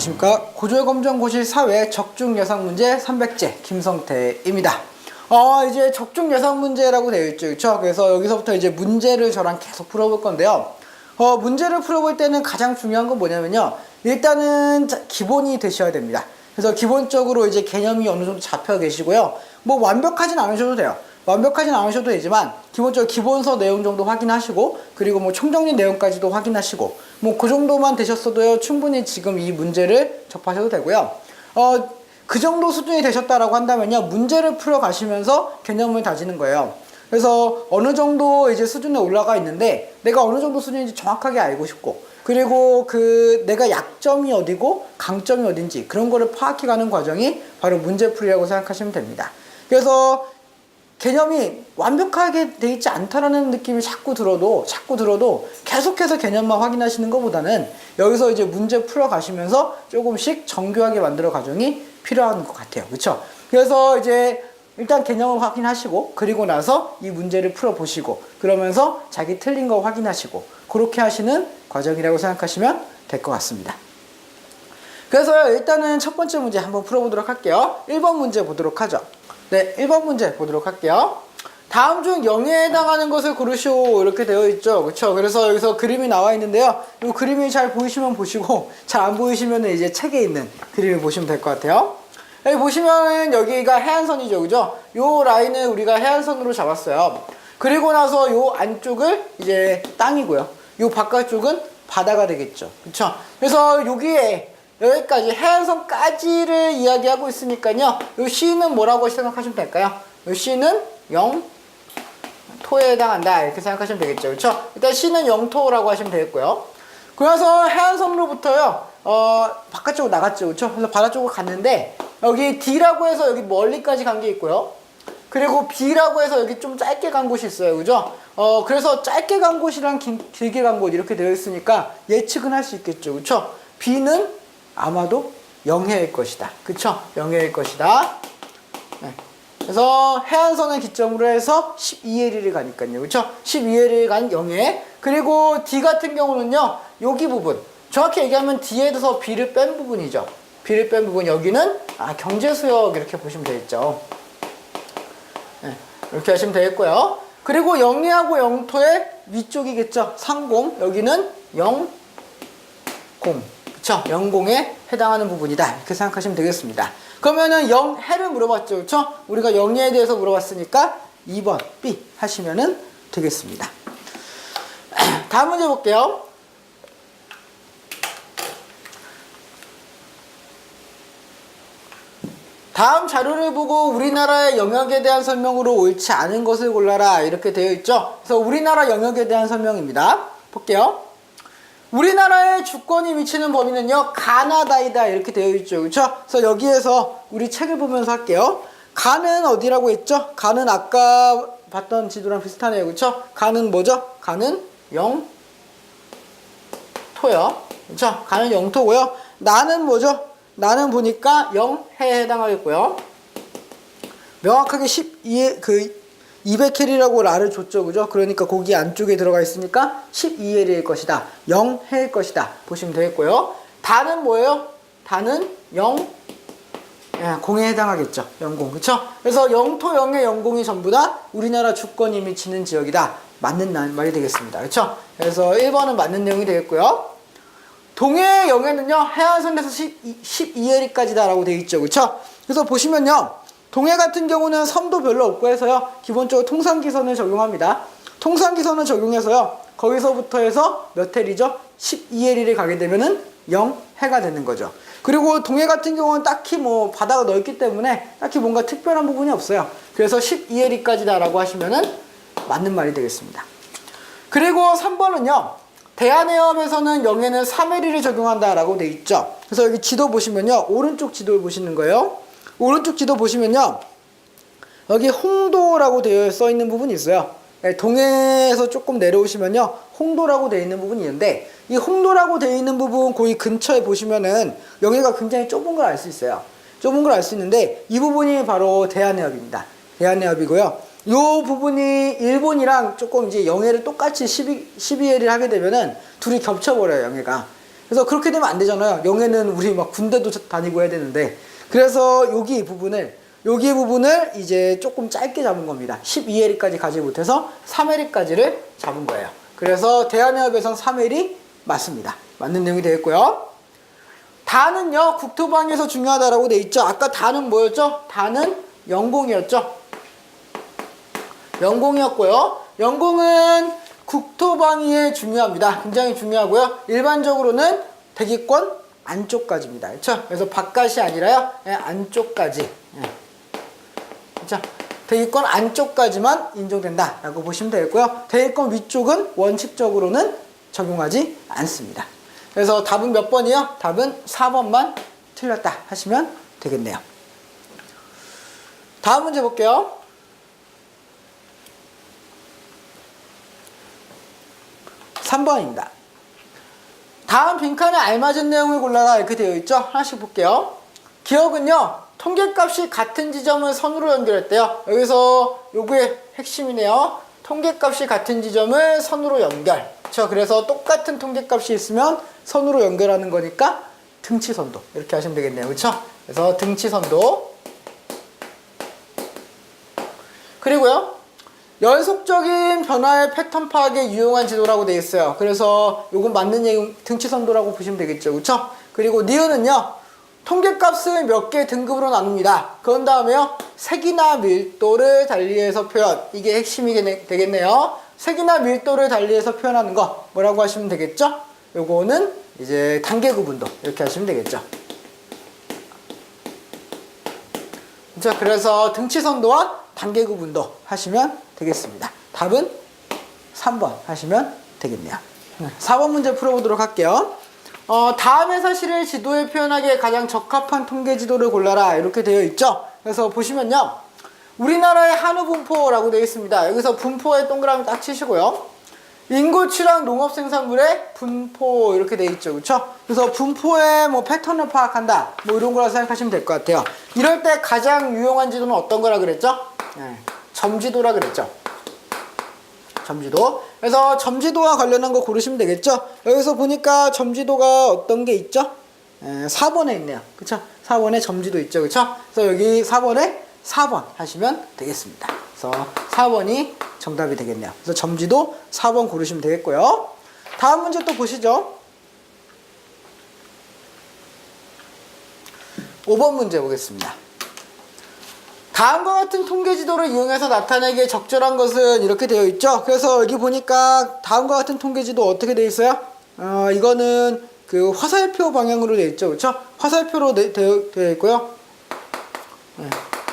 안녕하십니까. 고졸검정고시 사회 적중예상문제 300제 김성태입니다. 이제 적중예상문제라고 되어 있죠. 그쵸? 그래서 여기서부터 이제 문제를 저랑 계속 풀어볼 건데요. 문제를 풀어볼 때는 가장 중요한 건 뭐냐면요. 일단은 기본이 되셔야 됩니다. 그래서 기본적으로 이제 개념이 어느 정도 잡혀 계시고요. 뭐 완벽하진 않으셔도 돼요. 완벽하진 않으셔도 되지만 기본적으로 기본서 내용 정도 확인하시고, 그리고 뭐 총정리 내용까지도 확인하시고, 뭐 그 정도만 되셨어도요 충분히 지금 이 문제를 접하셔도 되고요. 그 정도 수준이 되셨다라고 한다면요, 문제를 풀어 가시면서 개념을 다지는 거예요. 그래서 어느 정도 이제 수준에 올라가 있는데 내가 어느 정도 수준인지 정확하게 알고 싶고, 그리고 내가 약점이 어디고 강점이 어딘지 그런 거를 파악해 가는 과정이 바로 문제풀이라고 생각하시면 됩니다. 그래서 개념이 완벽하게 돼 있지 않다라는 느낌이 자꾸 들어도 계속해서 개념만 확인하시는 것보다는 여기서 이제 문제 풀어 가시면서 조금씩 정교하게 만들어 과정이 필요한 것 같아요. 그렇죠? 그래서 이제 일단 개념을 확인하시고, 그리고 나서 이 문제를 풀어 보시고, 그러면서 자기 틀린 거 확인하시고, 그렇게 하시는 과정이라고 생각하시면 될 것 같습니다. 그래서 일단은 첫 번째 문제 한번 풀어보도록 할게요. 1번 문제 보도록 하죠. 네, 1번 문제 보도록 할게요. 다음 중 0에 해당하는 것을 고르시오, 이렇게 되어 있죠. 그쵸? 그래서 여기서 그림이 나와 있는데요. 이 그림이 잘 보이시면 보시고, 잘 안 보이시면 이제 책에 있는 그림을 보시면 될 것 같아요. 여기 보시면은 여기가 해안선이죠. 그죠? 요 라인을 우리가 해안선으로 잡았어요. 그리고 나서 요 안쪽을 이제 땅이고요. 요 바깥쪽은 바다가 되겠죠. 그쵸? 그래서 여기에 여기까지 해안선까지를 이야기하고 있으니까요. 이 C는 뭐라고 생각하시면 될까요? 이 C는 영토에 해당한다, 이렇게 생각하시면 되겠죠. 그렇죠? 일단 C는 영토라고 하시면 되겠고요. 그래서 해안선으로부터요 바깥쪽으로 나갔죠. 그렇죠? 그래서 바다 쪽으로 갔는데 여기 D라고 해서 여기 멀리까지 간 게 있고요. 그리고 B라고 해서 여기 좀 짧게 간 곳이 있어요. 그죠? 그래서 짧게 간 곳이랑 길게 간 곳 이렇게 되어 있으니까 예측은 할 수 있겠죠. 그렇죠? B는 아마도 영해일 것이다. 그쵸? 영해일 것이다. 네. 그래서 해안선을 기점으로 해서 12L을 가니까요. 그쵸? 12L을 간 영해. 그리고 D 같은 경우는요, 여기 부분. 정확히 얘기하면 D에서 B를 뺀 부분이죠. B를 뺀 부분. 여기는 경제수역, 이렇게 보시면 되겠죠. 네. 이렇게 하시면 되겠고요. 그리고 영해하고 영토의 위쪽이겠죠. 상공. 여기는 영공. 그쵸? 영공에 해당하는 부분이다, 이렇게 생각하시면 되겠습니다. 그러면은 영해를 물어봤죠. 그쵸? 우리가 영해에 대해서 물어봤으니까 2번 B 하시면은 되겠습니다. 다음 문제 볼게요. 다음 자료를 보고 우리나라의 영역에 대한 설명으로 옳지 않은 것을 골라라, 이렇게 되어 있죠. 그래서 우리나라 영역에 대한 설명입니다. 볼게요. 우리나라의 주권이 미치는 범위는요, 가나다이다, 이렇게 되어 있죠. 그렇죠? 그래서 여기에서 우리 책을 보면서 할게요. 가는 어디라고 했죠? 가는 아까 봤던 지도랑 비슷하네요. 그렇죠? 가는 뭐죠? 가는 영토요. 그렇죠? 가는 영토고요. 나는 뭐죠? 나는 보니까 영해에 해당하겠고요. 명확하게 200헬이라고 라를 줬죠. 그죠? 그러니까 거기 안쪽에 들어가 있으니까 12헬일 것이다. 0해일 것이다, 보시면 되겠고요. 다는 뭐예요? 다는 공에 해당하겠죠. 영공. 그쵸? 그래서 영토, 영해, 영공이 전부 다 우리나라 주권이 미치는 지역이다. 맞는 말이 되겠습니다. 그쵸? 그래서 1번은 맞는 내용이 되겠고요. 동해, 영해는요, 해안선에서 12헬까지다 라고 되어 있죠. 그쵸? 그래서 보시면요, 동해 같은 경우는 섬도 별로 없고 해서요, 기본적으로 통상기선을 적용합니다. 통상기선을 적용해서요, 거기서부터 해서 몇 헬이죠? 12헬을 가게 되면은 0해가 되는 거죠. 그리고 동해 같은 경우는 딱히 뭐 바다가 넓기 때문에 딱히 뭔가 특별한 부분이 없어요. 그래서 12헬까지다 라고 하시면은 맞는 말이 되겠습니다. 그리고 3번은요, 대한해협에서는 영해는 3헬을 적용한다 라고 되어 있죠. 그래서 여기 지도 보시면요, 오른쪽 지도를 보시는 거예요. 오른쪽 지도 보시면요, 여기 홍도라고 되어 써 있는 부분이 있어요. 동해에서 조금 내려오시면요, 홍도라고 되어 있는 부분이 있는데, 이 홍도라고 되어 있는 부분 거기 근처에 보시면은 영해가 굉장히 좁은 걸 알 수 있어요. 좁은 걸 알 수 있는데, 이 부분이 바로 대한해협입니다. 대한해협이고요. 이 부분이 일본이랑 조금 이제 영해를 똑같이 12L을 하게 되면은 둘이 겹쳐버려요, 영해가. 그래서 그렇게 되면 안 되잖아요. 영해는 우리 막 군대도 다니고 해야 되는데. 그래서 여기 부분을 이제 조금 짧게 잡은 겁니다. 12L까지 가지 못해서 3L까지를 잡은 거예요. 그래서 대한해협에선 3L이 맞습니다. 맞는 내용이 되겠고요. 다는요, 국토방위에서 중요하다라고 돼 있죠. 아까 다는 뭐였죠? 다는 영공이었죠. 영공이었고요. 영공은 국토방위에 중요합니다. 굉장히 중요하고요. 일반적으로는 대기권 안쪽까지입니다. 그렇죠? 그래서 바깥이 아니라요, 안쪽까지. 그렇죠? 대기권 안쪽까지만 인정된다라고 보시면 되겠고요. 대기권 위쪽은 원칙적으로는 적용하지 않습니다. 그래서 답은 몇 번이요? 답은 4번만 틀렸다 하시면 되겠네요. 다음 문제 볼게요. 3번입니다. 다음 빈칸에 알맞은 내용을 골라라 이렇게 되어 있죠? 하나씩 볼게요. 기억은요, 통계값이 같은 지점을 선으로 연결했대요. 여기서 요게 핵심이네요. 통계값이 같은 지점을 선으로 연결. 그렇죠? 그래서 똑같은 통계값이 있으면 선으로 연결하는 거니까 등치선도 이렇게 하시면 되겠네요. 그렇죠? 그래서 등치선도. 그리고요, 연속적인 변화의 패턴 파악에 유용한 지도라고 되어 있어요. 그래서 요건 맞는 내용, 등치선도라고 보시면 되겠죠. 그렇죠? 그리고 니은은요, 통계값을 몇 개 등급으로 나눕니다. 그런 다음에요, 색이나 밀도를 달리해서 표현. 이게 핵심이 되겠네요. 색이나 밀도를 달리해서 표현하는 거 뭐라고 하시면 되겠죠? 요거는 이제 단계 구분도 이렇게 하시면 되겠죠. 그렇죠? 그래서 등치선도와 단계 구분도 하시면 되겠습니다. 답은 3번 하시면 되겠네요. 4번 문제 풀어보도록 할게요. 다음의 사실을 지도에 표현하기에 가장 적합한 통계 지도를 골라라 이렇게 되어 있죠. 그래서 보시면요, 우리나라의 한우 분포라고 되어 있습니다. 여기서 분포에 동그라미 딱 치시고요, 인구추랑 농업생산물의 분포 이렇게 되어 있죠. 그렇죠? 그래서 분포의 뭐 패턴을 파악한다 뭐 이런 거라 생각하시면 될 것 같아요. 이럴 때 가장 유용한 지도는 어떤 거라 그랬죠? 점지도라 그랬죠. 점지도. 그래서 점지도와 관련한 거 고르시면 되겠죠. 여기서 보니까 점지도가 어떤 게 있죠? 4번에 있네요. 그쵸? 4번에 점지도 있죠. 그쵸? 그래서 여기 4번에 4번 하시면 되겠습니다. 그래서 4번이 정답이 되겠네요. 그래서 점지도 4번 고르시면 되겠고요. 다음 문제 또 보시죠. 5번 문제 보겠습니다. 다음과 같은 통계지도를 이용해서 나타내기에 적절한 것은 이렇게 되어 있죠. 그래서 여기 보니까 다음과 같은 통계지도 어떻게 되어 있어요? 이거는 그 화살표 방향으로 되어 있죠. 그렇죠? 화살표로 되어 있고요.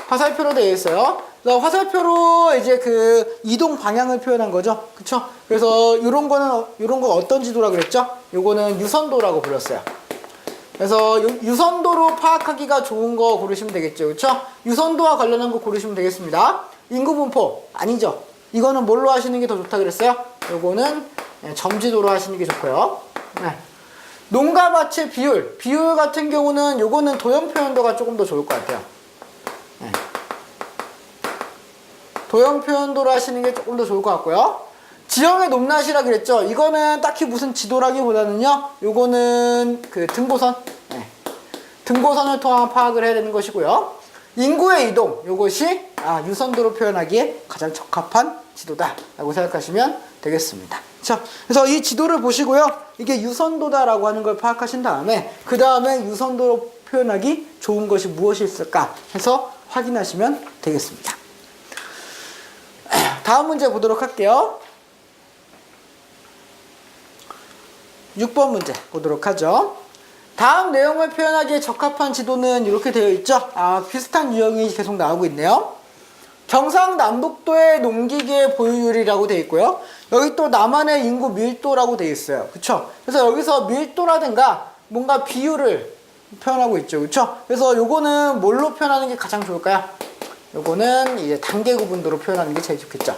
화살표로 되어 있어요. 그래서 화살표로 이제 그 이동 방향을 표현한 거죠. 그렇죠? 그래서 이런 거 어떤 지도라 그랬죠? 요거는 유선도라고 불렀어요. 그래서 유선도로 파악하기가 좋은 거 고르시면 되겠죠. 그렇죠? 유선도와 관련한 거 고르시면 되겠습니다. 인구 분포 아니죠. 이거는 뭘로 하시는 게 더 좋다 그랬어요? 요거는 점지도로 하시는 게 좋고요. 농가 밭의 비율 같은 경우는 요거는 도형 표현도가 조금 더 좋을 것 같아요. 도형 표현도로 하시는 게 조금 더 좋을 것 같고요. 지형의 높낮이라 그랬죠. 이거는 딱히 무슨 지도라기보다는요, 요거는 그 등고선, 등고선을 통한 파악을 해야 되는 것이고요. 인구의 이동, 요것이 유선도로 표현하기에 가장 적합한 지도다라고 생각하시면 되겠습니다. 자, 그래서 이 지도를 보시고요, 이게 유선도다라고 하는 걸 파악하신 다음에 그 다음에 유선도로 표현하기 좋은 것이 무엇이 있을까 해서 확인하시면 되겠습니다. 다음 문제 보도록 할게요. 6번 문제 보도록 하죠. 다음 내용을 표현하기에 적합한 지도는 이렇게 되어 있죠. 비슷한 유형이 계속 나오고 있네요. 경상남북도의 농기계 보유율이라고 되어 있고요. 여기 또 남한의 인구 밀도라고 되어 있어요. 그쵸? 그래서 여기서 밀도라든가 뭔가 비율을 표현하고 있죠. 그쵸? 그래서 요거는 뭘로 표현하는 게 가장 좋을까요? 요거는 이제 단계 구분도로 표현하는 게 제일 좋겠죠.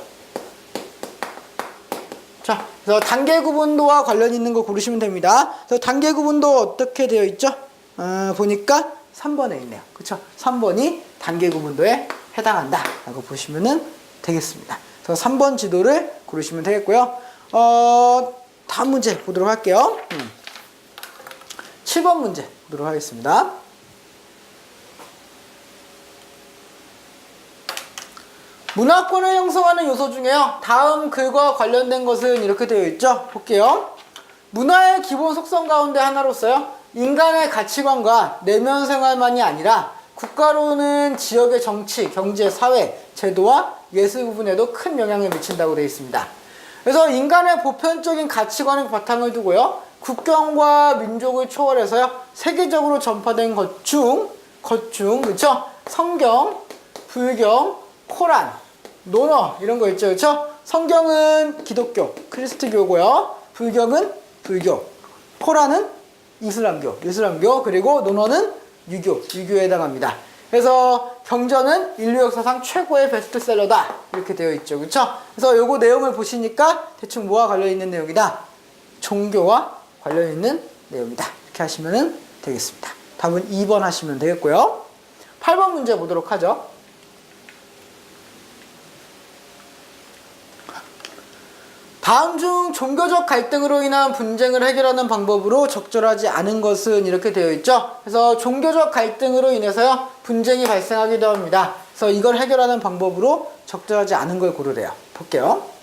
자, 그래서 단계 구분도와 관련 있는 거 고르시면 됩니다. 그래서 단계 구분도 어떻게 되어 있죠? 보니까 3번에 있네요. 그쵸? 3번이 단계 구분도에 해당한다 라고 보시면 되겠습니다. 그래서 3번 지도를 고르시면 되겠고요. 다음 문제 보도록 할게요. 7번 문제 보도록 하겠습니다. 문화권을 형성하는 요소 중에요, 다음 글과 관련된 것은 이렇게 되어 있죠. 볼게요. 문화의 기본 속성 가운데 하나로서요, 인간의 가치관과 내면 생활만이 아니라 국가로는 지역의 정치, 경제, 사회, 제도와 예술 부분에도 큰 영향을 미친다고 되어 있습니다. 그래서 인간의 보편적인 가치관을 바탕을 두고요, 국경과 민족을 초월해서요, 세계적으로 전파된 것 중, 그쵸? 성경, 불경, 코란, 논어, 이런 거 있죠, 그쵸? 성경은 기독교, 크리스트교고요, 불경은 불교, 코란은 이슬람교, 그리고 논어는 유교에 해당합니다. 그래서 경전은 인류 역사상 최고의 베스트셀러다, 이렇게 되어 있죠, 그쵸? 그래서 요거 내용을 보시니까 대충 뭐와 관련있는 내용이다? 종교와 관련있는 내용이다, 이렇게 하시면 되겠습니다. 답은 2번 하시면 되겠고요. 8번 문제 보도록 하죠. 다음 중 종교적 갈등으로 인한 분쟁을 해결하는 방법으로 적절하지 않은 것은 이렇게 되어 있죠. 그래서 종교적 갈등으로 인해서요, 분쟁이 발생하기도 합니다. 그래서 이걸 해결하는 방법으로 적절하지 않은 걸 고르래요. 볼게요.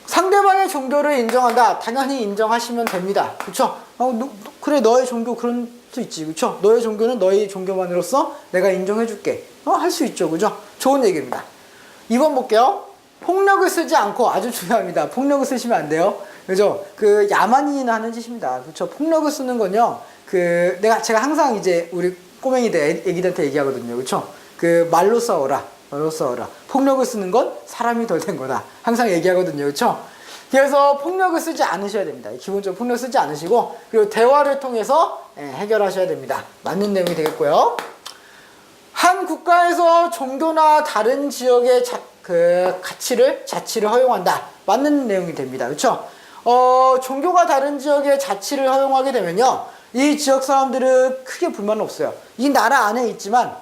상대방의 종교를 인정한다. 당연히 인정하시면 됩니다. 그쵸? 그래, 너의 종교 그런 수 있지. 그쵸? 너의 종교는 너의 종교만으로서 내가 인정해줄게. 할 수 있죠. 그죠? 좋은 얘기입니다. 2번 볼게요. 폭력을 쓰지 않고, 아주 중요합니다. 폭력을 쓰시면 안 돼요. 그죠? 그 야만인이나 하는 짓입니다. 그렇죠? 폭력을 쓰는 건요, 제가 항상 이제 우리 꼬맹이들, 애기들한테 얘기하거든요. 그렇죠? 말로 싸워라. 폭력을 쓰는 건 사람이 덜 된 거다. 항상 얘기하거든요. 그렇죠? 그래서 폭력을 쓰지 않으셔야 됩니다. 기본적으로 폭력 쓰지 않으시고, 그리고 대화를 통해서 해결하셔야 됩니다. 맞는 내용이 되겠고요. 한 국가에서 종교나 다른 지역의 자치를 허용한다. 맞는 내용이 됩니다. 그렇죠? 종교가 다른 지역의 자치를 허용하게 되면요, 이 지역 사람들은 크게 불만은 없어요. 이 나라 안에 있지만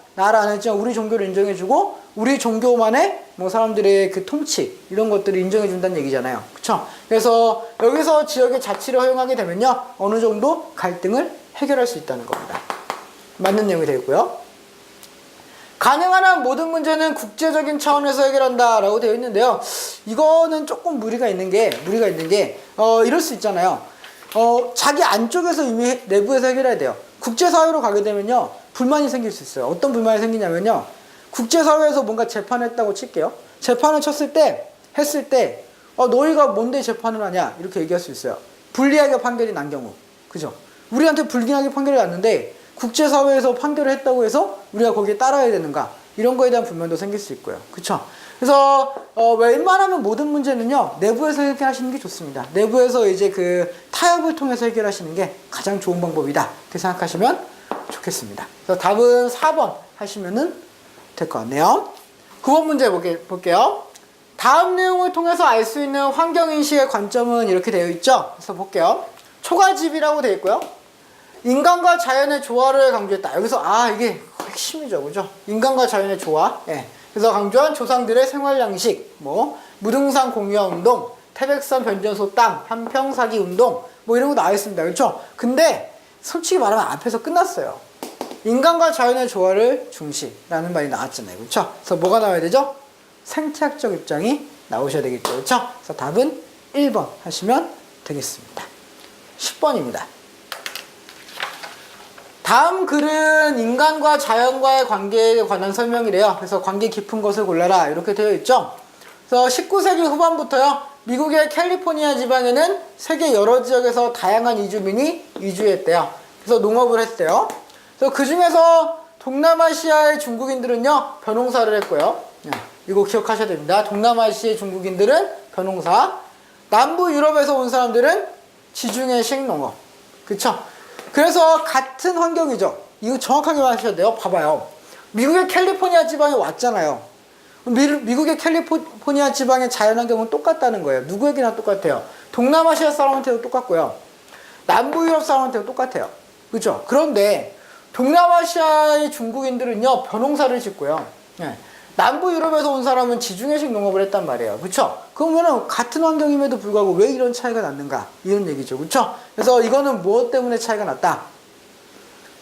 우리 종교를 인정해주고 우리 종교만의 사람들의 그 통치, 이런 것들을 인정해준다는 얘기잖아요. 그렇죠? 그래서 여기서 지역의 자치를 허용하게 되면요, 어느 정도 갈등을 해결할 수 있다는 겁니다. 맞는 내용이 되고요. 가능한 한 모든 문제는 국제적인 차원에서 해결한다 라고 되어 있는데요, 이거는 조금 무리가 있는 게 이럴 수 있잖아요. 자기 안쪽에서 이미 내부에서 해결해야 돼요. 국제사회로 가게 되면요, 불만이 생길 수 있어요. 어떤 불만이 생기냐면요, 국제사회에서 뭔가 재판했다고 칠게요. 재판을 했을 때 너희가 뭔데 재판을 하냐, 이렇게 얘기할 수 있어요. 불리하게 판결이 난 경우. 그죠? 우리한테 불리하게 판결이 났는데 국제사회에서 판결을 했다고 해서 우리가 거기에 따라야 되는가, 이런 거에 대한 불만도 생길 수 있고요. 그쵸? 그래서 웬만하면 모든 문제는요, 내부에서 해결하시는 게 좋습니다. 내부에서 이제 타협을 통해서 해결하시는 게 가장 좋은 방법이다, 이렇게 생각하시면 좋겠습니다. 그래서 답은 4번 하시면 될 것 같네요. 9번 문제 볼게요. 다음 내용을 통해서 알 수 있는 환경인식의 관점은 이렇게 되어 있죠. 그래서 볼게요. 초가집이라고 되어 있고요. 인간과 자연의 조화를 강조했다. 여기서 이게 핵심이죠, 그죠? 인간과 자연의 조화. 그래서 강조한 조상들의 생활 양식, 무등산 공유화 운동, 태백산 변전소 땅, 한평 사기 운동, 이런 거 나와 있습니다, 그렇죠? 근데 솔직히 말하면 앞에서 끝났어요. 인간과 자연의 조화를 중시라는 말이 나왔잖아요, 그렇죠? 그래서 뭐가 나와야 되죠? 생태학적 입장이 나오셔야 되겠죠, 그렇죠? 그래서 답은 1번 하시면 되겠습니다. 10번입니다. 다음 글은 인간과 자연과의 관계에 관한 설명이래요. 그래서 관계 깊은 것을 골라라, 이렇게 되어 있죠. 그래서 19세기 후반부터요, 미국의 캘리포니아 지방에는 세계 여러 지역에서 다양한 이주민이 이주했대요. 그래서 농업을 했대요. 그래서 그 중에서 동남아시아의 중국인들은요, 벼농사를 했고요. 이거 기억하셔야 됩니다. 동남아시아의 중국인들은 벼농사, 남부 유럽에서 온 사람들은 지중해식 농업. 그쵸? 그래서 같은 환경이죠. 이거 정확하게 말하셔야 돼요. 봐봐요. 미국의 캘리포니아 지방에 왔잖아요. 미국의 캘리포니아 지방의 자연환경은 똑같다는 거예요. 누구에게나 똑같아요. 동남아시아 사람한테도 똑같고요. 남부 유럽 사람한테도 똑같아요. 그렇죠? 그런데 동남아시아의 중국인들은요, 벼농사를 짓고요. 남부 유럽에서 온 사람은 지중해식 농업을 했단 말이에요. 그렇죠? 그러면은 같은 환경임에도 불구하고 왜 이런 차이가 났는가? 이런 얘기죠. 그렇죠? 그래서 이거는 무엇 때문에 차이가 났다?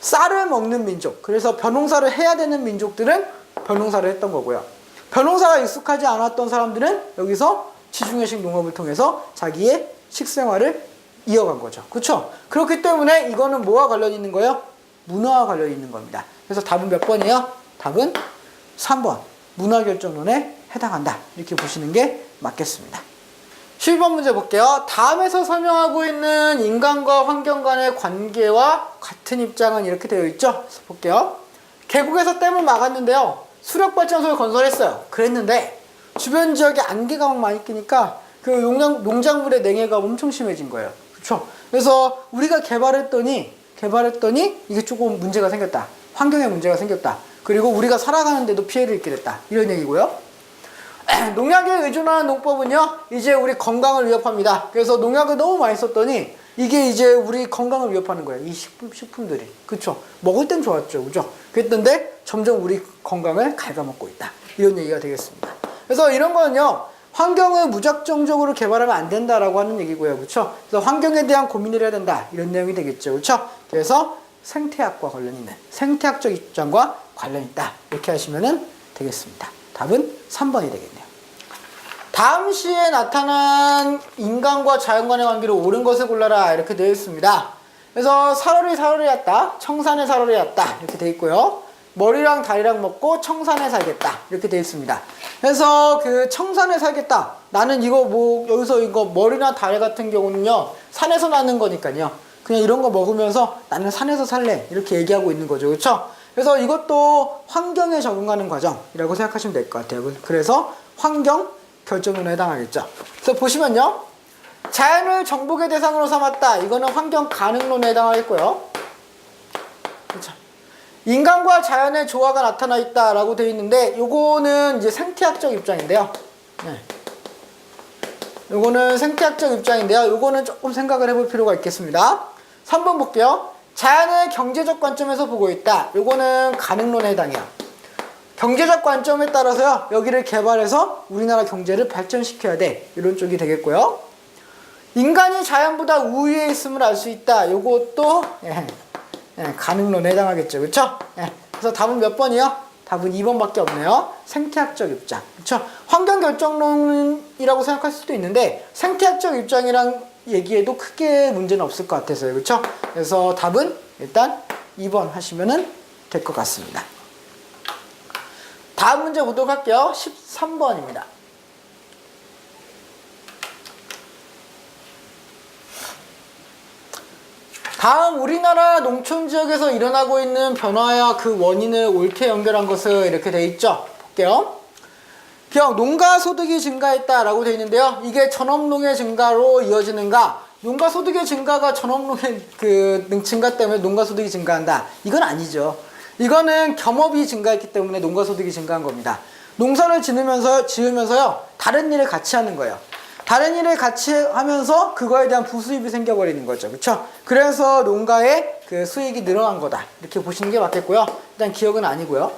쌀을 먹는 민족, 그래서 벼농사를 해야 되는 민족들은 벼농사를 했던 거고요. 벼농사가 익숙하지 않았던 사람들은 여기서 지중해식 농업을 통해서 자기의 식생활을 이어간 거죠. 그렇죠? 그렇기 때문에 이거는 뭐와 관련 있는 거예요? 문화와 관련 있는 겁니다. 그래서 답은 몇 번이에요? 답은 3번. 문화결정론에 해당한다. 이렇게 보시는 게 맞겠습니다. 12번 문제 볼게요. 다음에서 설명하고 있는 인간과 환경 간의 관계와 같은 입장은 이렇게 되어 있죠. 그래서 볼게요. 계곡에서 댐을 막았는데요. 수력발전소를 건설했어요. 그랬는데 주변 지역에 안개가 막 많이 끼니까 그 농작물의 냉해가 엄청 심해진 거예요. 그렇죠? 그래서 우리가 개발했더니 이게 조금 문제가 생겼다. 환경에 문제가 생겼다. 그리고 우리가 살아가는데도 피해를 입게 됐다. 이런 얘기고요. 농약에 의존하는 농법은요, 이제 우리 건강을 위협합니다. 그래서 농약을 너무 많이 썼더니 이게 이제 우리 건강을 위협하는 거예요. 이 식품들이. 그쵸? 먹을 땐 좋았죠. 그죠? 그랬는데 점점 우리 건강을 갉아먹고 있다. 이런 얘기가 되겠습니다. 그래서 이런 거는요, 환경을 무작정적으로 개발하면 안 된다라고 하는 얘기고요. 그쵸? 그래서 환경에 대한 고민을 해야 된다. 이런 내용이 되겠죠. 그쵸? 그래서 생태학과 관련 있는, 생태학적 입장과 관련 있다. 이렇게 하시면 되겠습니다. 답은 3번이 되겠네요. 다음 시에 나타난 인간과 자연 간의 관계로 옳은 것을 골라라. 이렇게 되어 있습니다. 그래서 사월이 왔다. 청산에 사월이 왔다. 이렇게 되어 있고요. 머리랑 다리랑 먹고 청산에 살겠다. 이렇게 되어 있습니다. 그래서 그 청산에 살겠다. 나는 이거 여기서 이거 머리나 다리 같은 경우는요, 산에서 나는 거니까요. 그냥 이런 거 먹으면서 나는 산에서 살래. 이렇게 얘기하고 있는 거죠. 그렇죠? 그래서 이것도 환경에 적응하는 과정이라고 생각하시면 될 것 같아요. 그래서 환경 결정론에 해당하겠죠. 그래서 보시면요. 자연을 정복의 대상으로 삼았다. 이거는 환경 가능론에 해당하겠고요. 그렇죠. 인간과 자연의 조화가 나타나 있다라고 되어 있는데 요거는 이제 생태학적 입장인데요. 네. 요거는 생태학적 입장인데요. 요거는 조금 생각을 해볼 필요가 있겠습니다. 3번 볼게요. 자연을 경제적 관점에서 보고 있다. 요거는 가능론에 해당해요. 경제적 관점에 따라서요, 여기를 개발해서 우리나라 경제를 발전시켜야 돼. 이런 쪽이 되겠고요. 인간이 자연보다 우위에 있음을 알 수 있다. 요것도 가능론에 해당하겠죠. 그쵸? 그래서 답은 몇 번이요? 답은 2번밖에 없네요. 생태학적 입장. 그쵸? 환경결정론이라고 생각할 수도 있는데 생태학적 입장이랑 얘기해도 크게 문제는 없을 것 같아서요. 그쵸? 그래서 답은 일단 2번 하시면 될 것 같습니다. 다음 문제 보도록 할게요. 13번입니다. 다음 우리나라 농촌 지역에서 일어나고 있는 변화와 그 원인을 옳게 연결한 것을 이렇게 돼 있죠. 볼게요. 기억 농가 소득이 증가했다라고 되어 있는데요. 이게 전업농의 증가로 이어지는가? 농가 소득의 증가가 전업농의 증가 때문에 농가 소득이 증가한다. 이건 아니죠. 이거는 겸업이 증가했기 때문에 농가 소득이 증가한 겁니다. 농사를 지으면서요. 다른 일을 같이 하는 거예요. 다른 일을 같이 하면서 그거에 대한 부수입이 생겨버리는 거죠. 그쵸? 그래서 농가의 그 수익이 늘어난 거다. 이렇게 보시는 게 맞겠고요. 일단 기억은 아니고요.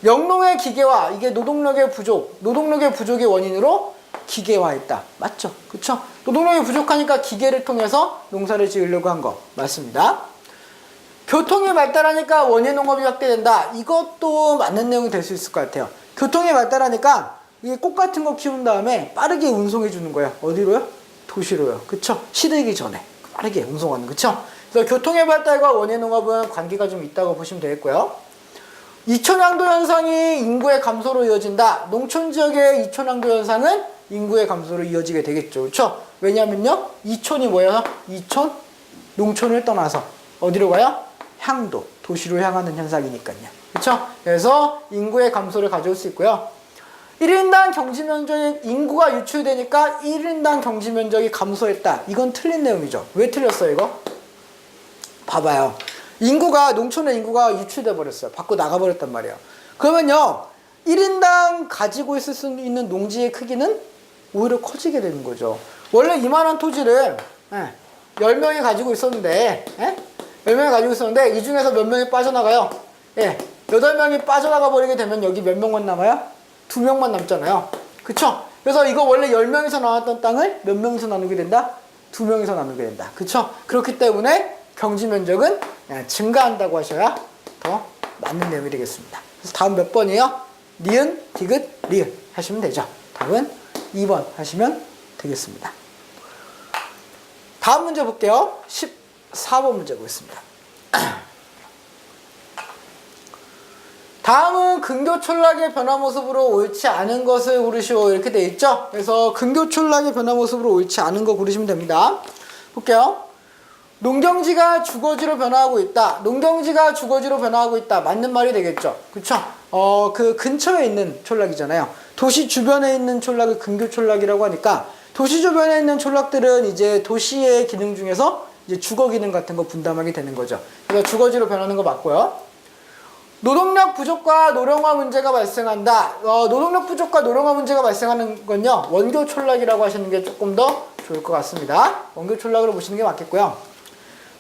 영농의 기계화, 이게 노동력의 부족의 원인으로 기계화했다. 맞죠? 그쵸? 노동력이 부족하니까 기계를 통해서 농사를 지으려고 한 거 맞습니다. 교통이 발달하니까 원예농업이 확대된다. 이것도 맞는 내용이 될 수 있을 것 같아요. 교통이 발달하니까 이게 꽃 같은 거 키운 다음에 빠르게 운송해 주는 거예요. 어디로요? 도시로요. 그쵸? 시들기 전에 빠르게 운송하는, 그쵸? 그래서 교통의 발달과 원예농업은 관계가 좀 있다고 보시면 되겠고요. 이촌양도 현상이 인구의 감소로 이어진다. 농촌 지역의 이촌양도 현상은 인구의 감소로 이어지게 되겠죠. 그렇죠? 왜냐면요. 이촌이 뭐예요? 이촌? 농촌을 떠나서 어디로 가요? 향도, 도시로 향하는 현상이니까요. 그렇죠? 그래서 인구의 감소를 가져올 수 있고요. 1인당 경지면적이 인구가 유출되니까 1인당 경지면적이 감소했다. 이건 틀린 내용이죠. 왜 틀렸어요, 이거? 봐봐요. 농촌의 인구가 유출돼 버렸어요. 밖으로 나가버렸단 말이에요. 그러면요, 1인당 가지고 있을 수 있는 농지의 크기는 오히려 커지게 되는 거죠. 원래 이만한 토지를 10명이 가지고 있었는데, 10명이 가지고 있었는데, 이 중에서 몇 명이 빠져나가요? 8명이 빠져나가 버리게 되면 여기 몇 명만 남아요? 2명만 남잖아요. 그쵸? 그래서 이거 원래 10명이서 나왔던 땅을 몇 명이서 나누게 된다? 2명이서 나누게 된다. 그쵸? 그렇기 때문에 경지 면적은 증가한다고 하셔야 더 맞는 내용이 되겠습니다. 그래서 다음 몇 번이에요? 니은, 디귿, 리을 하시면 되죠. 답은 2번 하시면 되겠습니다. 다음 문제 볼게요. 14번 문제 보겠습니다. 다음은 근교촌락의 변화 모습으로 옳지 않은 것을 고르시오 이렇게 돼 있죠. 그래서 근교촌락의 변화 모습으로 옳지 않은 거 고르시면 됩니다. 볼게요. 농경지가 주거지로 변화하고 있다. 농경지가 주거지로 변화하고 있다. 맞는 말이 되겠죠. 그쵸? 그 근처에 있는 촌락이잖아요. 도시 주변에 있는 촌락을 근교촌락이라고 하니까 도시 주변에 있는 촌락들은 이제 도시의 기능 중에서 이제 주거 기능 같은 거 분담하게 되는 거죠. 그래서 주거지로 변하는 거 맞고요. 노동력 부족과 노령화 문제가 발생한다. 노동력 부족과 노령화 문제가 발생하는 건요. 원교 촌락이라고 하시는 게 조금 더 좋을 것 같습니다. 원교 촌락으로 보시는 게 맞겠고요.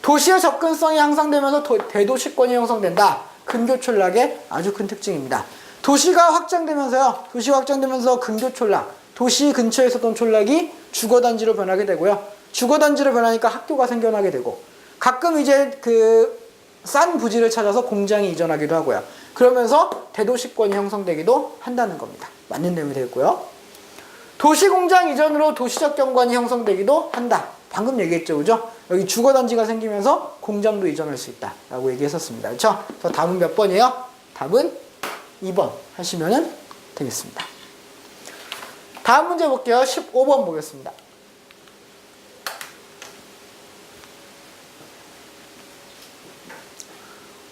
도시의 접근성이 향상되면서 대도시권이 형성된다. 근교 촌락의 아주 큰 특징입니다. 도시가 확장되면서요. 도시가 확장되면서 근교 촌락, 도시 근처에 있었던 촌락이 주거단지로 변하게 되고요. 주거단지로 변하니까 학교가 생겨나게 되고 가끔 이제 싼 부지를 찾아서 공장이 이전하기도 하고요. 그러면서 대도시권이 형성되기도 한다는 겁니다. 맞는 내용이 되겠고요. 도시공장 이전으로 도시적 경관이 형성되기도 한다. 방금 얘기했죠, 그죠? 여기 주거단지가 생기면서 공장도 이전할 수 있다 라고 얘기했었습니다. 그렇죠? 그래서 답은 몇 번이에요? 답은 2번 하시면 되겠습니다. 다음 문제 볼게요. 15번 보겠습니다.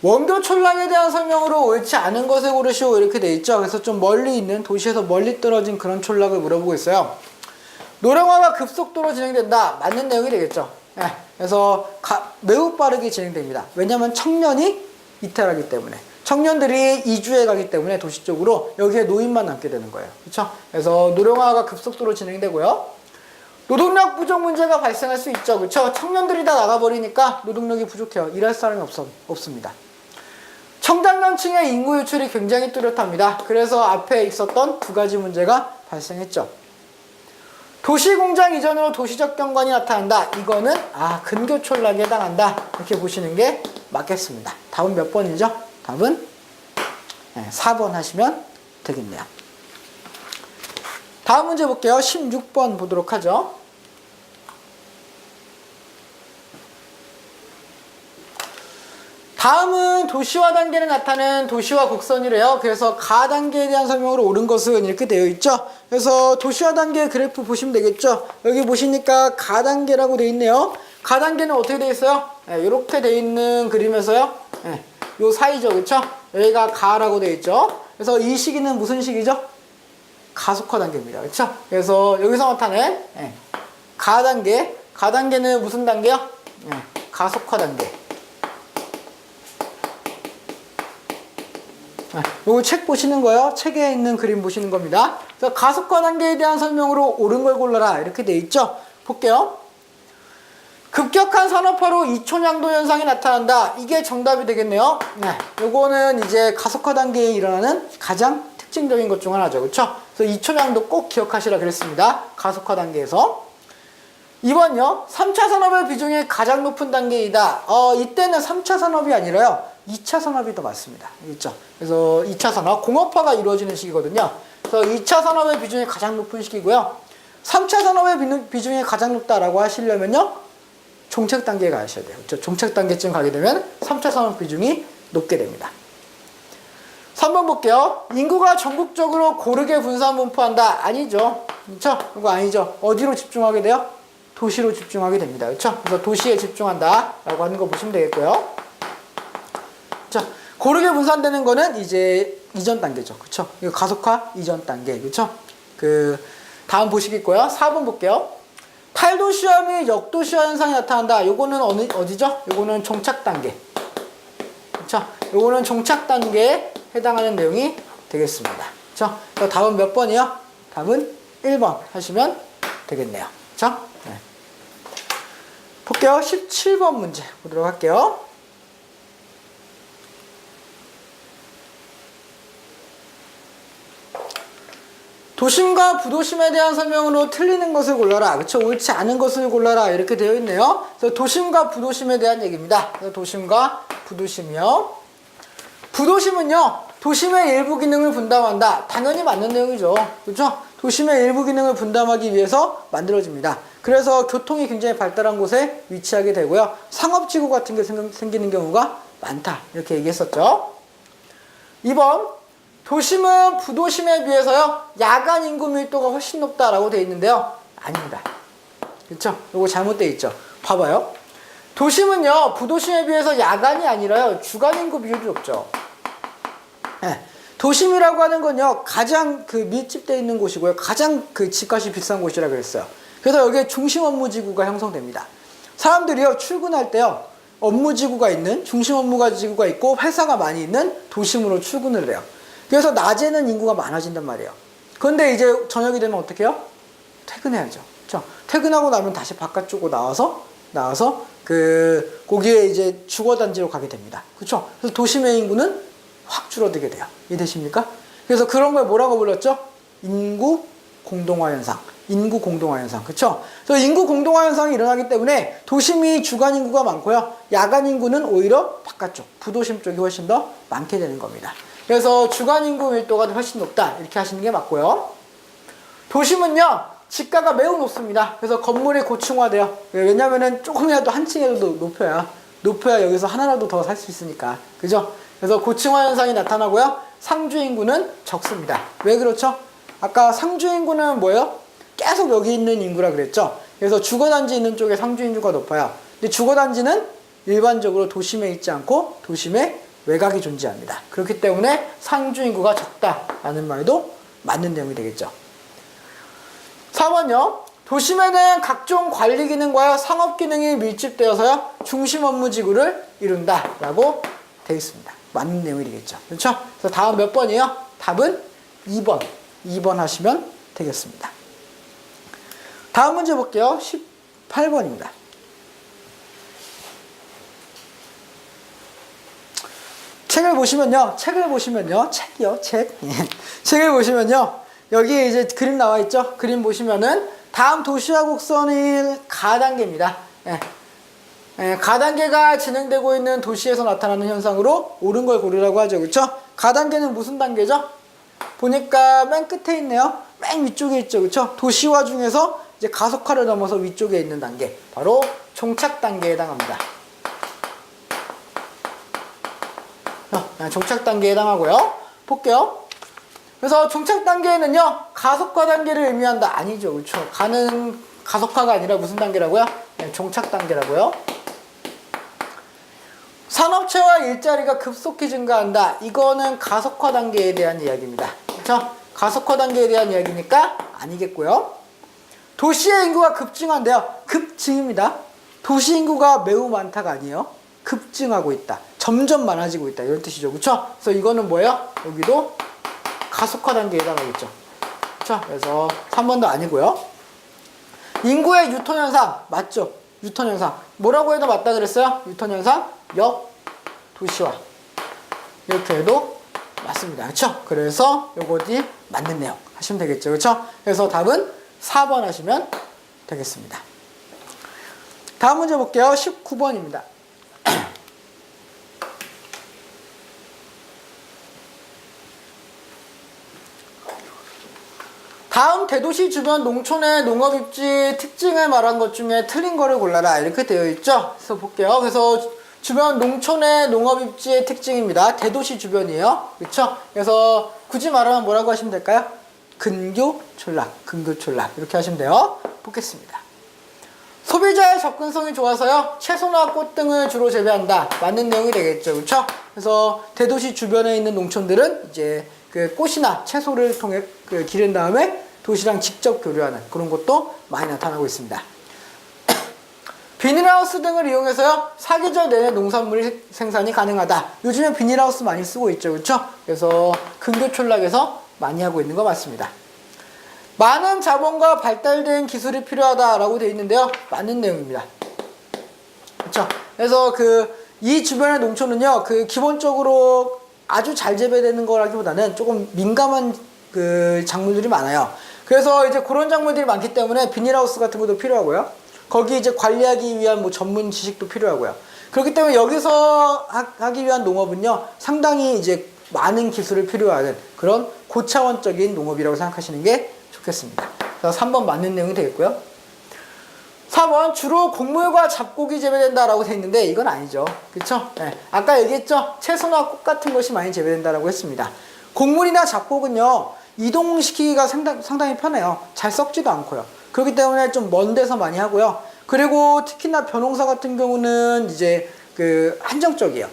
원교 촌락에 대한 설명으로 옳지 않은 것을 고르시오 이렇게 돼 있죠. 그래서 좀 멀리 있는 도시에서 멀리 떨어진 그런 촌락을 물어보고 있어요. 노령화가 급속도로 진행된다. 맞는 내용이 되겠죠. 네. 그래서 매우 빠르게 진행됩니다. 왜냐하면 청년이 이탈하기 때문에 청년들이 이주해 가기 때문에 도시 쪽으로 여기에 노인만 남게 되는 거예요. 그렇죠? 그래서 노령화가 급속도로 진행되고요. 노동력 부족 문제가 발생할 수 있죠. 그렇죠? 청년들이 다 나가버리니까 노동력이 부족해요. 일할 사람이 없습니다. 청장년층의 인구 유출이 굉장히 뚜렷합니다. 그래서 앞에 있었던 두 가지 문제가 발생했죠. 도시공장 이전으로 도시적 경관이 나타난다. 이거는 근교 촌락에 해당한다. 이렇게 보시는 게 맞겠습니다. 답은 몇 번이죠? 답은 4번 하시면 되겠네요. 다음 문제 볼게요. 16번 보도록 하죠. 다음은 도시화 단계를 나타내는 도시화 곡선이래요. 그래서 가 단계에 대한 설명으로 옳은 것은 이렇게 되어 있죠. 그래서 도시화 단계 그래프 보시면 되겠죠. 여기 보시니까 가 단계라고 되어 있네요. 가 단계는 어떻게 되어 있어요? 이렇게 되어 있는 그림에서요. 요 사이죠. 그렇죠? 여기가 가라고 되어 있죠. 그래서 이 시기는 무슨 시기죠? 가속화 단계입니다. 그렇죠? 그래서 여기서 나타낸 가 단계. 가 단계는 무슨 단계요? 가속화 단계. 요거 책 보시는 거요. 책에 있는 그림 보시는 겁니다. 그래서 가속화 단계에 대한 설명으로 옳은 걸 골라라. 이렇게 돼 있죠. 볼게요. 급격한 산업화로 이촌양도 현상이 나타난다. 이게 정답이 되겠네요. 요거는 이제 가속화 단계에 일어나는 가장 특징적인 것 중 하나죠. 그렇죠? 그래서 이촌양도 꼭 기억하시라 그랬습니다. 가속화 단계에서. 2번요. 3차 산업의 비중이 가장 높은 단계이다. 이때는 3차 산업이 아니라요. 2차 산업이 더 많습니다. 알겠죠? 그래서 2차 산업, 공업화가 이루어지는 시기거든요. 그래서 2차 산업의 비중이 가장 높은 시기고요. 3차 산업의 비중이 가장 높다라고 하시려면요. 종착 단계에 가셔야 돼요. 그렇죠? 종착 단계쯤 가게 되면 3차 산업 비중이 높게 됩니다. 3번 볼게요. 인구가 전국적으로 고르게 분산 분포한다. 아니죠. 그렇죠? 이거 아니죠. 어디로 집중하게 돼요? 도시로 집중하게 됩니다. 그렇죠? 그래서 도시에 집중한다 라고 하는 거 보시면 되겠고요. 자, 고르게 분산되는 거는 이제 이전 단계죠. 그렇죠? 이거 가속화 이전 단계. 그렇죠? 다음 보시겠고요. 4번 볼게요. 탈도시화 및 역도시화 현상이 나타난다. 요거는 어디죠? 요거는 종착 단계. 그렇죠? 요거는 종착 단계에 해당하는 내용이 되겠습니다. 그렇죠? 그래서 답은 몇 번이요? 답은 1번 하시면 되겠네요. 그렇죠? 네. 볼게요. 17번 문제 보도록 할게요. 도심과 부도심에 대한 설명으로 틀리는 것을 골라라. 그쵸? 옳지 않은 것을 골라라. 이렇게 되어 있네요. 그래서 도심과 부도심에 대한 얘기입니다. 그래서 도심과 부도심이요. 부도심은요, 도심의 일부 기능을 분담한다. 당연히 맞는 내용이죠. 그렇죠? 도심의 일부 기능을 분담하기 위해서 만들어집니다. 그래서 교통이 굉장히 발달한 곳에 위치하게 되고요. 상업지구 같은 게 생기는 경우가 많다. 이렇게 얘기했었죠. 2번, 도심은 부도심에 비해서요, 야간 인구 밀도가 훨씬 높다라고 되어 있는데요. 아닙니다. 그렇죠? 이거 잘못되어 있죠. 봐봐요. 도심은요, 부도심에 비해서 야간이 아니라요, 주간 인구 비율이 높죠. 네. 도심이라고 하는 건요, 가장 밀집되어 있는 곳이고요, 가장 집값이 비싼 곳이라 그랬어요. 그래서 여기에 중심 업무 지구가 형성됩니다. 사람들이요, 출근할 때요, 업무 지구가 있는, 중심 업무가 지구가 있고, 회사가 많이 있는 도심으로 출근을 해요. 그래서 낮에는 인구가 많아진단 말이에요. 그런데 이제 저녁이 되면 어떻게 해요? 퇴근해야죠. 그렇죠? 퇴근하고 나면 다시 바깥쪽으로 나와서 거기에 이제 주거단지로 가게 됩니다. 그렇죠? 그래서 도심의 인구는 확 줄어들게 돼요. 이해되십니까? 그래서 그런 걸 뭐라고 불렀죠? 인구 공동화 현상. 인구 공동화 현상. 그렇죠? 그래서 인구 공동화 현상이 일어나기 때문에 도심이 주간 인구가 많고요. 야간 인구는 오히려 바깥쪽, 부도심 쪽이 훨씬 더 많게 되는 겁니다. 그래서 주간 인구 밀도가 훨씬 높다. 이렇게 하시는 게 맞고요. 도심은요, 지가가 매우 높습니다. 그래서 건물이 고층화돼요. 왜냐면은 조금이라도 한 층이라도 높여야 여기서 하나라도 더 살 수 있으니까. 그죠? 그래서 고층화 현상이 나타나고요. 상주 인구는 적습니다. 왜 그렇죠? 아까 상주 인구는 뭐예요? 계속 여기 있는 인구라 그랬죠? 그래서 주거단지 있는 쪽에 상주 인구가 높아요. 근데 주거단지는 일반적으로 도심에 있지 않고 도심에 외곽이 존재합니다. 그렇기 때문에 상주 인구가 적다라는 말도 맞는 내용이 되겠죠. 4번요. 도심에 대한 각종 관리 기능과 상업 기능이 밀집되어서요, 중심 업무 지구를 이룬다라고 되어 있습니다. 맞는 내용이 되겠죠. 그렇죠? 그래서 다음 몇 번이에요? 답은 2번. 2번 하시면 되겠습니다. 다음 문제 볼게요. 18번입니다. 책을 보시면요. 책을 보시면요. 여기 이제 그림 나와 있죠? 그림 보시면은 다음 도시화 곡선의 가단계입니다. 가단계가 진행되고 있는 도시에서 나타나는 현상으로 옳은 걸 고르라고 하죠. 그렇죠? 가단계는 무슨 단계죠? 보니까 맨 끝에 있네요. 맨 위쪽에 있죠. 그렇죠? 도시화 중에서 이제 가속화를 넘어서 위쪽에 있는 단계. 바로 종착 단계에 해당합니다. 종착 단계에 해당하고요. 볼게요. 그래서 종착 단계에는요, 가속화 단계를 의미한다. 아니죠. 그렇죠? 가는 가속화가 아니라 무슨 단계라고요? 종착 단계라고요. 산업체와 일자리가 급속히 증가한다. 이거는 가속화 단계에 대한 이야기입니다. 그렇죠? 가속화 단계에 대한 이야기니까 아니겠고요. 도시의 인구가 급증한대요. 급증입니다. 도시 인구가 매우 많다가 아니에요. 급증하고 있다. 점점 많아지고 있다. 이런 뜻이죠. 그렇죠? 그래서 이거는 뭐예요? 여기도 가속화 단계에 해당하겠죠. 그렇죠? 그래서 3번도 아니고요. 인구의 유턴 현상 맞죠? 유턴 현상 뭐라고 해도 맞다 그랬어요? 유턴 현상 역 도시화 이렇게 해도 맞습니다. 그렇죠? 그래서 요거지 맞는 내용 하시면 되겠죠. 그렇죠? 그래서 답은 4번 하시면 되겠습니다. 다음 문제 볼게요. 19번입니다. 다음 대도시 주변 농촌의 농업입지 특징을 말한 것 중에 틀린 거를 골라라. 이렇게 되어 있죠. 그래서 볼게요. 그래서 주변 농촌의 농업입지의 특징입니다. 대도시 주변이에요. 그렇죠? 그래서 굳이 말하면 뭐라고 하시면 될까요? 근교촌락 이렇게 하시면 돼요. 보겠습니다. 소비자의 접근성이 좋아서요, 채소나 꽃 등을 주로 재배한다. 맞는 내용이 되겠죠. 그렇죠? 그래서 대도시 주변에 있는 농촌들은 이제 꽃이나 채소를 통해 기른 다음에 도시랑 직접 교류하는 그런 것도 많이 나타나고 있습니다. 비닐하우스 등을 이용해서요, 사계절 내내 농산물 생산이 가능하다. 요즘에 비닐하우스 많이 쓰고 있죠. 그렇죠? 그래서 근교촌락에서 많이 하고 있는 거 맞습니다. 많은 자본과 발달된 기술이 필요하다라고 되어 있는데요. 맞는 내용입니다. 그렇죠? 그래서 이 주변의 농촌은요, 기본적으로 아주 잘 재배되는 거라기보다는 조금 민감한 그 작물들이 많아요. 그래서 이제 그런 작물들이 많기 때문에 비닐하우스 같은 것도 필요하고요. 거기 이제 관리하기 위한 뭐 전문 지식도 필요하고요. 그렇기 때문에 여기서 하기 위한 농업은요, 상당히 이제 많은 기술을 필요하는 그런 고차원적인 농업이라고 생각하시는 게 좋겠습니다. 그래서 3번 맞는 내용이 되겠고요. 4번 주로 곡물과 잡곡이 재배된다라고 되어 있는데 이건 아니죠. 그렇죠? 네. 아까 얘기했죠? 채소나 꽃 같은 것이 많이 재배된다라고 했습니다. 곡물이나 잡곡은요, 이동시키기가 상당히 편해요. 잘 썩지도 않고요. 그렇기 때문에 좀 먼 데서 많이 하고요. 그리고 특히나 벼농사 같은 경우는 이제 그 한정적이에요.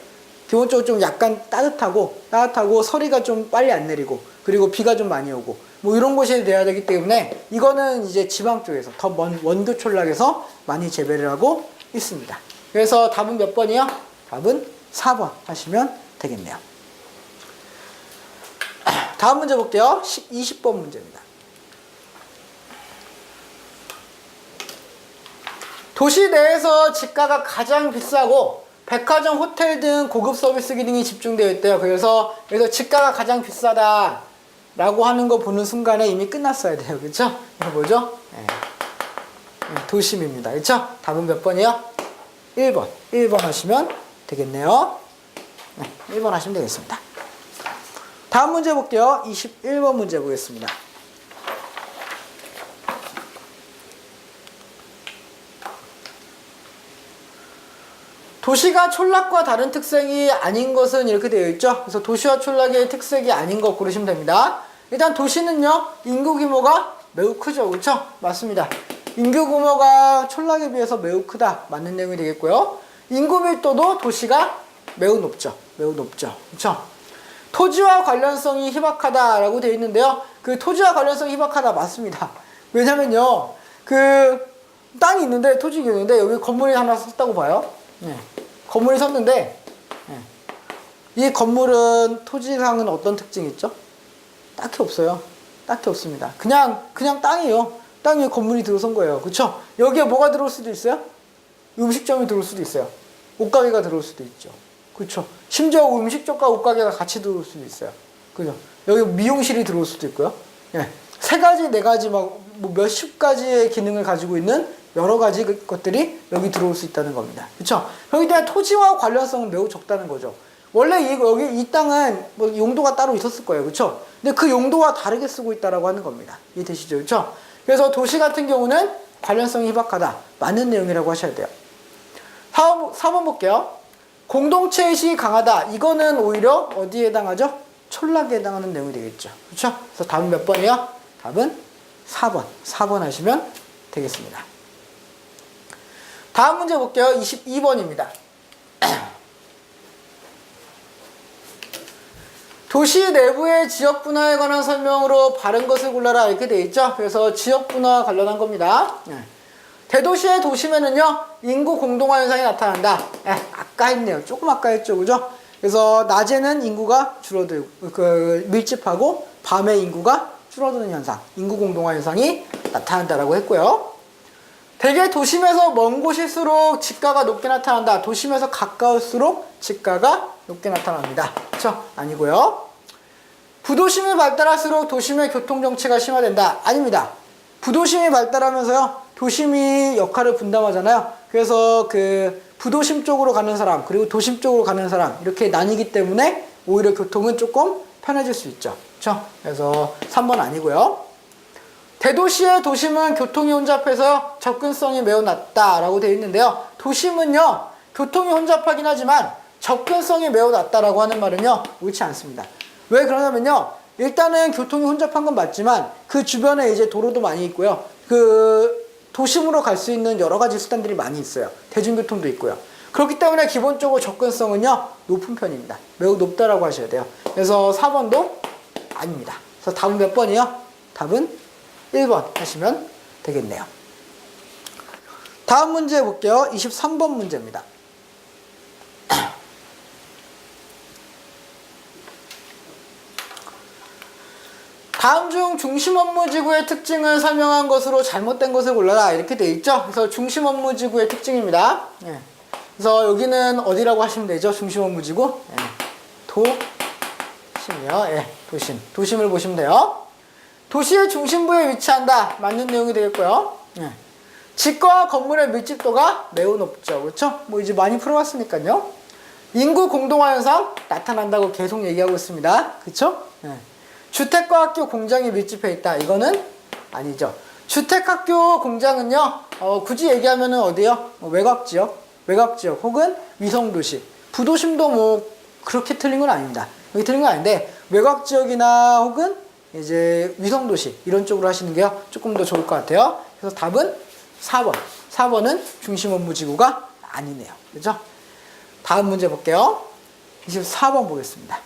기본적으로 좀 약간 따뜻하고 서리가 좀 빨리 안 내리고, 그리고 비가 좀 많이 오고, 뭐 이런 곳이 돼야 되기 때문에 이거는 이제 지방 쪽에서 더 먼 원교 촌락에서 많이 재배를 하고 있습니다. 그래서 답은 몇 번이요? 답은 4번 하시면 되겠네요. 다음 문제 볼게요. 20번 문제입니다. 도시 내에서 집가가 가장 비싸고 백화점, 호텔 등 고급 서비스 기능이 집중되어 있대요. 그래서 집가가 가장 비싸다 라고 하는 거 보는 순간에 이미 끝났어야 돼요. 그쵸? 이거 뭐죠? 네. 도심입니다. 그쵸? 답은 몇 번이에요? 1번. 1번 하시면 되겠네요. 네, 1번 하시면 되겠습니다. 다음 문제 볼게요. 21번 문제 보겠습니다. 도시가 촌락과 다른 특색이 아닌 것은 이렇게 되어 있죠. 그래서 도시와 촌락의 특색이 아닌 거 고르시면 됩니다. 일단 도시는요, 인구 규모가 매우 크죠. 그렇죠? 맞습니다. 인구 규모가 촌락에 비해서 매우 크다. 맞는 내용이 되겠고요. 인구 밀도도 도시가 매우 높죠. 매우 높죠. 그렇죠? 토지와 관련성이 희박하다라고 되어 있는데요. 그 토지와 관련성이 희박하다 맞습니다. 왜냐면요, 그 땅이 있는데, 토지가 있는데 여기 건물이 하나 섰다고 봐요. 네. 건물이 섰는데, 네. 이 건물은 토지상은 어떤 특징이 있죠? 딱히 없어요. 딱히 없습니다. 그냥 땅이에요. 땅 위에 건물이 들어선 거예요. 그쵸? 여기에 뭐가 들어올 수도 있어요? 음식점이 들어올 수도 있어요. 옷가게가 들어올 수도 있죠. 그쵸? 심지어 음식점과 옷가게가 같이 들어올 수도 있어요. 그죠? 여기 미용실이 들어올 수도 있고요. 예. 3가지, 4가지 뭐 몇십 가지의 기능을 가지고 있는 여러 가지 것들이 여기 들어올 수 있다는 겁니다. 그쵸? 그렇기 때문에 토지와 관련성은 매우 적다는 거죠. 원래 여기 이 땅은 뭐 용도가 따로 있었을 거예요. 그쵸? 근데 그 용도와 다르게 쓰고 있다라고 하는 겁니다. 이해되시죠? 그쵸? 그래서 도시 같은 경우는 관련성이 희박하다. 맞는 내용이라고 하셔야 돼요. 4번 볼게요. 공동체의식이 강하다. 이거는 오히려 어디에 해당하죠? 촌락에 해당하는 내용이 되겠죠. 그쵸? 그래서 답은 몇 번이에요? 답은 4번. 4번 하시면 되겠습니다. 다음 문제 볼게요. 22번입니다. 도시 내부의 지역 분화에 관한 설명으로 바른 것을 골라라 이렇게 되어 있죠. 그래서 지역 분화 관련한 겁니다. 대도시의 도심에는요, 인구 공동화 현상이 나타난다. 아까 했네요. 조금 아까 했죠. 그죠? 그래서 낮에는 인구가 줄어들고, 밀집하고, 밤에 인구가 줄어드는 현상, 인구 공동화 현상이 나타난다라고 했고요. 대개 도심에서 먼 곳일수록 집가가 높게 나타난다. 도심에서 가까울수록 집가가 높게 나타납니다. 그렇죠? 아니고요. 부도심이 발달할수록 도심의 교통정체가 심화된다. 아닙니다. 부도심이 발달하면서요, 도심이 역할을 분담하잖아요. 그래서 그 부도심 쪽으로 가는 사람, 그리고 도심 쪽으로 가는 사람, 이렇게 나뉘기 때문에 오히려 교통은 조금 편해질 수 있죠. 그렇죠? 그래서 3번 아니고요. 대도시의 도심은 교통이 혼잡해서 접근성이 매우 낮다라고 되어 있는데요. 도심은요, 교통이 혼잡하긴 하지만 접근성이 매우 낮다라고 하는 말은요, 옳지 않습니다. 왜 그러냐면요, 일단은 교통이 혼잡한 건 맞지만 그 주변에 이제 도로도 많이 있고요. 그 도심으로 갈 수 있는 여러 가지 수단들이 많이 있어요. 대중교통도 있고요. 그렇기 때문에 기본적으로 접근성은요, 높은 편입니다. 매우 높다라고 하셔야 돼요. 그래서 4번도 아닙니다. 그래서 답은 몇 번이요? 답은 1번 하시면 되겠네요. 다음 문제 볼게요. 23번 문제입니다. 다음 중 중심업무지구의 특징을 설명한 것으로 잘못된 것을 골라라 이렇게 되어 있죠. 그래서 중심업무지구의 특징입니다. 그래서 여기는 어디라고 하시면 되죠? 중심업무지구 도심이요. 도심. 도심을 보시면 돼요. 도시의 중심부에 위치한다. 맞는 내용이 되겠고요. 네. 집과 건물의 밀집도가 매우 높죠. 그렇죠? 뭐 이제 많이 풀어봤으니까요. 인구 공동화 현상 나타난다고 계속 얘기하고 있습니다. 그렇죠? 네. 주택과 학교, 공장이 밀집해 있다. 이거는 아니죠. 주택, 학교, 공장은요. 굳이 얘기하면은 어디요? 외곽지역 혹은 위성도시. 부도심도 뭐 그렇게 틀린 건 아닙니다. 여기 틀린 건 아닌데 외곽지역이나 혹은 이제 위성도시 이런 쪽으로 하시는 게요. 조금 더 좋을 것 같아요. 그래서 답은 4번. 4번은 중심업무지구가 아니네요. 그죠? 다음 문제 볼게요. 24번 보겠습니다.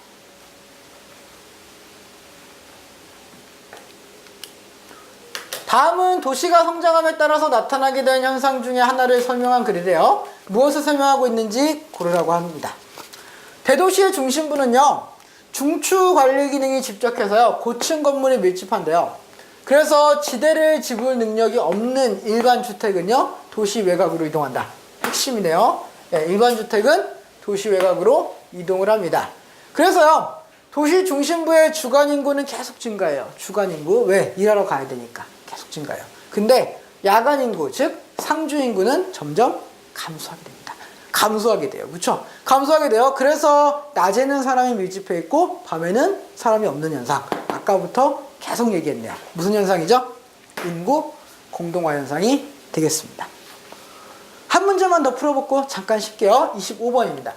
다음은 도시가 성장함에 따라서 나타나게 된 현상 중에 하나를 설명한 글이래요. 무엇을 설명하고 있는지 고르라고 합니다. 대도시의 중심부는요. 중추 관리 기능이 집적해서요. 고층 건물이 밀집한데요. 그래서 지대를 지불 능력이 없는 일반 주택은요. 도시 외곽으로 이동한다. 핵심이네요. 네, 일반 주택은 도시 외곽으로 이동을 합니다. 그래서요. 도시 중심부의 주간 인구는 계속 증가해요. 주간 인구. 왜? 일하러 가야 되니까. 계속 증가해요. 근데 야간 인구, 즉 상주 인구는 점점 감소하게 됩니다. 감소하게 돼요. 그렇죠? 감소하게 돼요. 그래서 낮에는 사람이 밀집해 있고 밤에는 사람이 없는 현상. 아까부터 계속 얘기했네요. 무슨 현상이죠? 인구 공동화 현상이 되겠습니다. 한 문제만 더 풀어보고 잠깐 쉴게요. 25번입니다.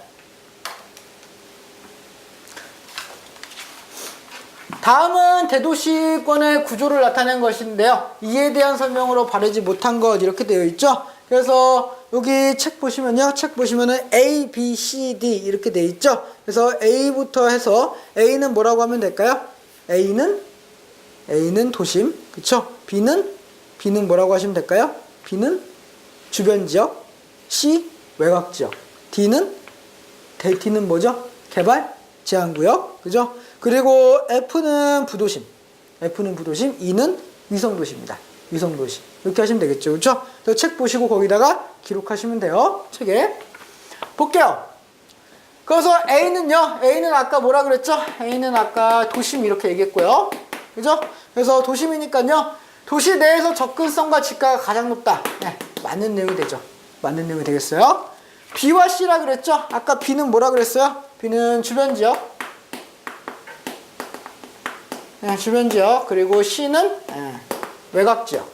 다음은 대도시권의 구조를 나타낸 것인데요. 이에 대한 설명으로 바르지 못한 것 이렇게 되어 있죠. 그래서 여기 책 보시면요. 책 보시면은 A, B, C, D 이렇게 되어 있죠. 그래서 A부터 해서 A는 뭐라고 하면 될까요? A는 도심, 그쵸? B는 뭐라고 하시면 될까요? B는 주변 지역, C 외곽 지역, D는 뭐죠? 개발 제한구역, 그죠? 그리고 F는 부도심, E는 위성도시입니다. 위성도시. 이렇게 하시면 되겠죠. 그렇죠? 책 보시고 거기다가 기록하시면 돼요. 책에. 볼게요. 그래서 A는 아까 뭐라 그랬죠? A는 아까 도심 이렇게 얘기했고요. 그죠? 그래서 도심이니까요. 도시 내에서 접근성과 지가가 가장 높다. 네, 맞는 내용이 되죠. 맞는 내용이 되겠어요. B와 C라 그랬죠? 아까 B는 뭐라 그랬어요? B는 주변 지역. 네, 주변 지역. 그리고 C는 외곽 지역.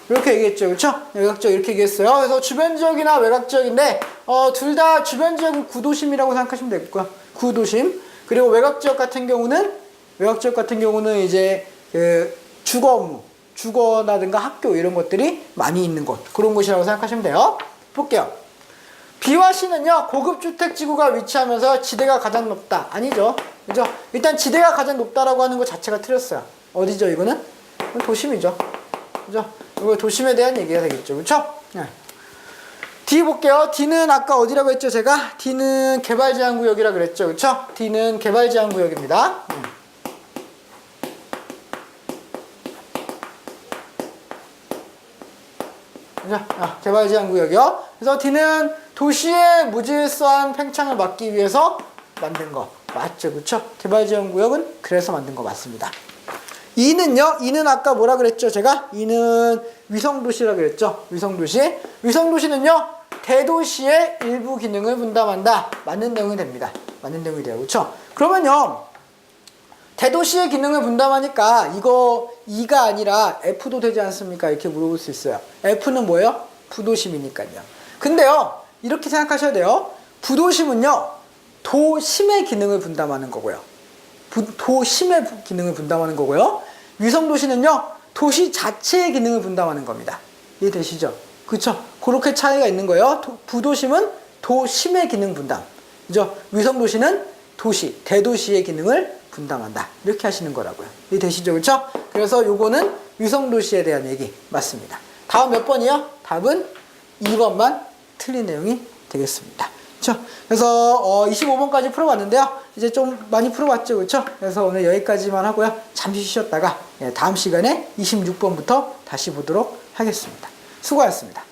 이렇게 얘기했죠. 그렇죠? 외곽 지역 이렇게 얘기했어요. 그래서 주변 지역이나 외곽 지역인데 둘 다 주변 지역은 구도심이라고 생각하시면 되겠고요. 구도심. 그리고 외곽 지역 같은 경우는 이제 그 주거라든가 학교 이런 것들이 많이 있는 곳. 그런 곳이라고 생각하시면 돼요. 볼게요. B와 C는요. 고급 주택 지구가 위치하면서 지대가 가장 높다. 아니죠. 그죠? 일단 지대가 가장 높다라고 하는 것 자체가 틀렸어요. 어디죠, 이거는? 도심이죠. 그죠? 이거 도심에 대한 얘기가 되겠죠. 그렇죠? 네. D 볼게요. D는 아까 어디라고 했죠, 제가? D는 개발 제한 구역이라 그랬죠. 그렇죠? D는 개발 제한 구역입니다. 그죠? 개발 제한 구역이요. 그래서 D는 도시의 무질서한 팽창을 막기 위해서 만든 거. 맞죠? 그렇죠? 개발 제한 구역은 그래서 만든 거 맞습니다. E는 아까 뭐라 그랬죠? 제가 E는 위성도시라 그랬죠. 위성도시는요. 대도시의 일부 기능을 분담한다. 맞는 내용이 됩니다. 맞는 내용이 돼요. 그렇죠? 그러면요. 대도시의 기능을 분담하니까 이거 E가 아니라 F도 되지 않습니까? 이렇게 물어볼 수 있어요. F는 뭐예요? 부도심이니까요. 근데요. 이렇게 생각하셔야 돼요. 부도심은요. 도심의 기능을 분담하는 거고요. 도심의 기능을 분담하는 거고요. 위성도시는요. 도시 자체의 기능을 분담하는 겁니다. 이해되시죠? 그렇죠? 그렇게 차이가 있는 거예요. 부도심은 도심의 기능 분담. 그죠? 위성도시는 대도시의 기능을 분담한다. 이렇게 하시는 거라고요. 이해되시죠? 그렇죠? 그래서 요거는 위성도시에 대한 얘기 맞습니다. 다음 몇 번이요? 답은 2번만 틀린 내용이 되겠습니다. 그렇죠? 그래서 25번까지 풀어봤는데요. 이제 좀 많이 풀어봤죠. 그렇죠? 그래서 오늘 여기까지만 하고요. 잠시 쉬었다가 다음 시간에 26번부터 다시 보도록 하겠습니다. 수고하셨습니다.